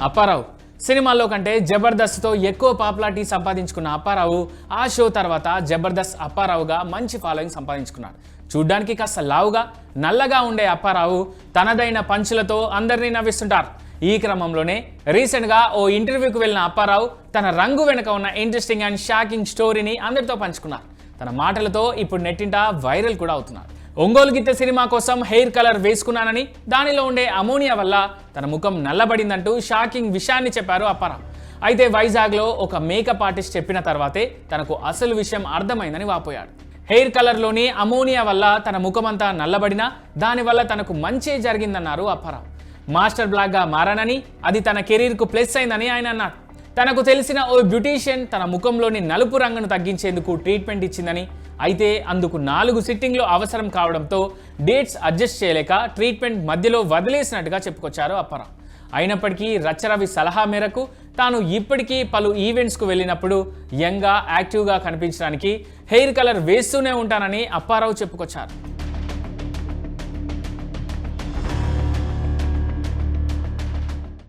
అప్పారావు సినిమాల్లో కంటే జబర్దస్త్తో ఎక్కువ పాపులారిటీ సంపాదించుకున్న అప్పారావు ఆ షో తర్వాత జబర్దస్త్ అప్పారావుగా మంచి ఫాలోయింగ్ సంపాదించుకున్నాడు. చూడ్డానికి కాస్త లావుగా నల్లగా ఉండే అప్పారావు తనదైన పంచులతో అందరినీ నవ్విస్తుంటారు. ఈ క్రమంలోనే రీసెంట్గా ఓ ఇంటర్వ్యూకి వెళ్ళిన అప్పారావు తన రంగు వెనుక ఉన్న ఇంట్రెస్టింగ్ అండ్ షాకింగ్ స్టోరీని అందరితో పంచుకున్నారు. తన మాటలతో ఇప్పుడు నెట్టింట వైరల్ కూడా అవుతున్నారు. ఒంగోలు గిత్త సినిమా కోసం హెయిర్ కలర్ వేసుకున్నానని, దానిలో ఉండే అమోనియా వల్ల తన ముఖం నల్లబడిందంటూ షాకింగ్ విషయాన్ని చెప్పారు అప్పారావు. అయితే వైజాగ్లో ఒక మేకప్ ఆర్టిస్ట్ చెప్పిన తర్వాతే తనకు అసలు విషయం అర్థమైందని వాపోయాడు. హెయిర్ కలర్లోని అమోనియా వల్ల తన ముఖమంతా నల్లబడినా దానివల్ల తనకు మంచి జరిగిందన్నారు అప్పారావు. మాస్టర్ బ్లాక్గా మారానని, అది తన కెరీర్కు ప్లస్ అయిందని ఆయన అన్నారు. తనకు తెలిసిన ఓ బ్యూటీషియన్ తన ముఖంలోని నలుపు రంగును తగ్గించేందుకు ట్రీట్మెంట్ ఇచ్చిందని, అయితే అందుకు 4 సిట్టింగ్లు అవసరం కావడంతో డేట్స్ అడ్జస్ట్ చేయలేక ట్రీట్మెంట్ మధ్యలో వదిలేసినట్టుగా చెప్పుకొచ్చారు అప్పారావు. అయినప్పటికీ రచ్చరవి సలహా మేరకు తాను ఇప్పటికీ పలు ఈవెంట్స్కు వెళ్ళినప్పుడు యంగ్గా యాక్టివ్గా కనిపించడానికి హెయిర్ కలర్ వేస్తూనే ఉంటానని అప్పారావు చెప్పుకొచ్చారు.